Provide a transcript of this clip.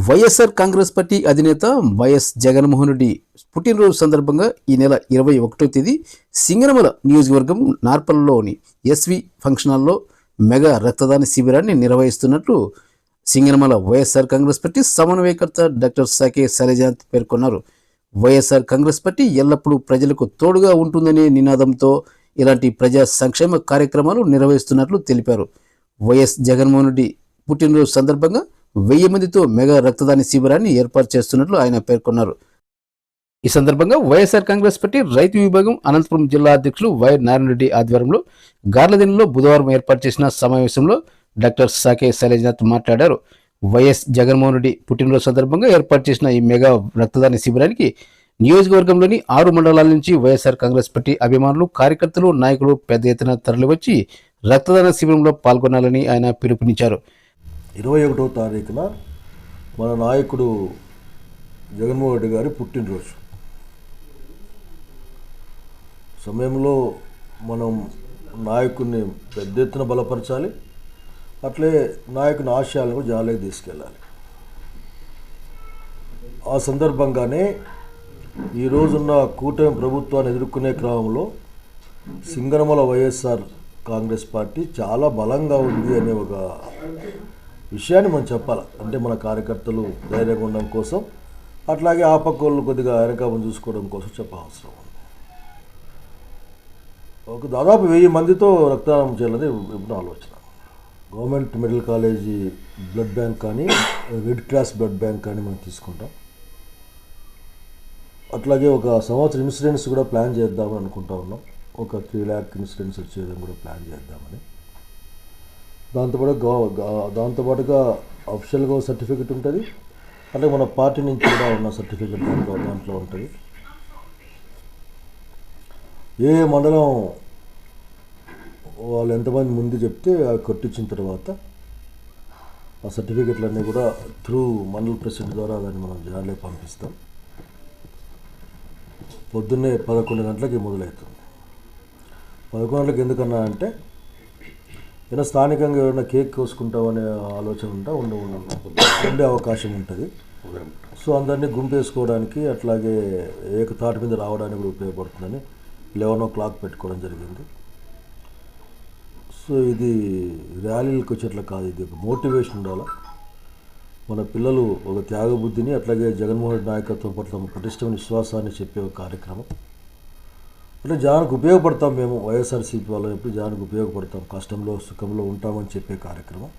YSR Congress party అధినేత YS Jaganmohan Reddy పుట్టినరోజు సందర్భంగా ఈ నెల 21వ తేదీ సింగనమల నియోజకవర్గం నార్పల్లిలోని ఎస్వి ఫంక్షన్ హాల్లో మెగా రక్తదాన శిబిరాన్ని నిర్వహిస్తున్నట్లు సింగనమల వైఎస్ఆర్ కాంగ్రెస్ పార్టీ సమన్వయకర్త డాక్టర్ సాకే శైలజానాథ్ పేర్కొన్నారు. వైఎస్ఆర్ కాంగ్రెస్ పార్టీ ఎల్లప్పుడూ ప్రజలకు తోడుగా ఉంటుందనే నినాదంతో ఇలాంటి ప్రజా సంక్షేమ కార్యక్రమాలు నిర్వహిస్తున్నట్లు తెలిపారు. వైఎస్ జగన్మోహన్ రెడ్డి పుట్టినరోజు సందర్భంగా 1000 మందితో మెగా రక్తదాన శిబిరాన్ని ఏర్పాటు చేస్తున్నట్లు ఆయన పేర్కొన్నారు. ఈ సందర్భంగా వైఎస్ఆర్ కాంగ్రెస్ పార్టీ రైతు విభాగం అనంతపురం జిల్లా అధ్యక్షులు వై నారాయణ రెడ్డి ఆధ్వర్యంలో గార్లదిన్నెలో బుధవారం ఏర్పాటు చేసిన సమావేశంలో డాక్టర్ సాకే శైలజనాథ్ మాట్లాడారు. వైఎస్ జగన్మోహన్ రెడ్డి పుట్టినరోజు సందర్భంగా ఏర్పాటు చేసిన ఈ మెగా రక్తదాన శిబిరానికి నియోజకవర్గంలోని 6 మండలాల నుంచి వైఎస్ఆర్ కాంగ్రెస్ పార్టీ అభిమానులు, కార్యకర్తలు, నాయకులు పెద్ద ఎత్తున తరలివచ్చి రక్తదాన శిబిరంలో పాల్గొనాలని ఆయన పిలుపునిచ్చారు. 21వ తారీఖున మన నాయకుడు జగన్మోహన్ రెడ్డి గారి పుట్టినరోజు సమయంలో మనం నాయకుడిని పెద్ద ఎత్తున బలపరచాలి, అట్లే నాయకుని ఆశయాలను జాలేకి తీసుకెళ్ళాలి. ఆ సందర్భంగానే ఈరోజున్న కూటమి ప్రభుత్వాన్ని ఎదుర్కొనే క్రమంలో సింగనమల వైఎస్ఆర్ కాంగ్రెస్ పార్టీ చాలా బలంగా ఉంది అనే ఒక విషయాన్ని మనం చెప్పాలి. అంటే మన కార్యకర్తలు ధైర్యంగా ఉండడం కోసం, అట్లాగే ఆపకోళ్ళు కొద్దిగా వెనకాలను చూసుకోవడం కోసం చెప్పవసరం ఉంది. ఒక దాదాపు 1000 మందితో రక్తదానం చేయాలని ఇప్పుడు ఆలోచన. Government medical college blood bank కానీ, రెడ్ క్రాస్ బ్లడ్ బ్యాంక్ కానీ మనం తీసుకుంటాం. అట్లాగే ఒక సంవత్సరం ఇన్సూరెన్స్ కూడా ప్లాన్ చేద్దామని అనుకుంటా ఉన్నాం. ఒక 3 lakh ఇన్సూరెన్స్ వచ్చేదని కూడా ప్లాన్ చేద్దామని. దాంతోపాటుగా అఫిషియల్గా సర్టిఫికెట్ ఉంటుంది, అంటే మన పార్టీ నుంచి కూడా ఉన్న సర్టిఫికెట్ దాంట్లో ఉంటుంది. ఏ మండలం వాళ్ళు ఎంతమంది ముందు చెప్తే అవి కొట్టించిన తర్వాత ఆ సర్టిఫికెట్లన్నీ కూడా త్రూ మండల ప్రెసిడెంట్ ద్వారా దాన్ని మనం జిల్లాలో పంపిస్తాం. పొద్దున్నే 11 గంటలకి మొదలవుతుంది. 11 గంటలకు ఎందుకన్నా అంటే ఏదైనా స్థానికంగా ఎవరైనా కేక్ కోసుకుంటామనే ఆలోచన ఉండే అవకాశం ఉంటుంది. సో అందరినీ గుంపేసుకోవడానికి, అట్లాగే ఏకతాటి మీద రావడానికి కూడా ఉపయోగపడుతుందని 11 o'clock పెట్టుకోవడం జరిగింది. సో ఇది ర్యాలీలకు వచ్చేట్లా కాదు, ఇది ఒక మోటివేషన్ ఉండాలి. మన పిల్లలు ఒక త్యాగబుద్ధిని, అట్లాగే జగన్మోహన్ రెడ్డి నాయకత్వం పట్ల తమ పటిష్టమైన విశ్వాసాన్ని చెప్పే ఒక కార్యక్రమం. అంటే జనానికి ఉపయోగపడతాం, మేము వైఎస్ఆర్సీపీ వాళ్ళం ఎప్పుడు జనానికి ఉపయోగపడతాం, కష్టంలో సుఖంలో ఉంటామని చెప్పే కార్యక్రమం.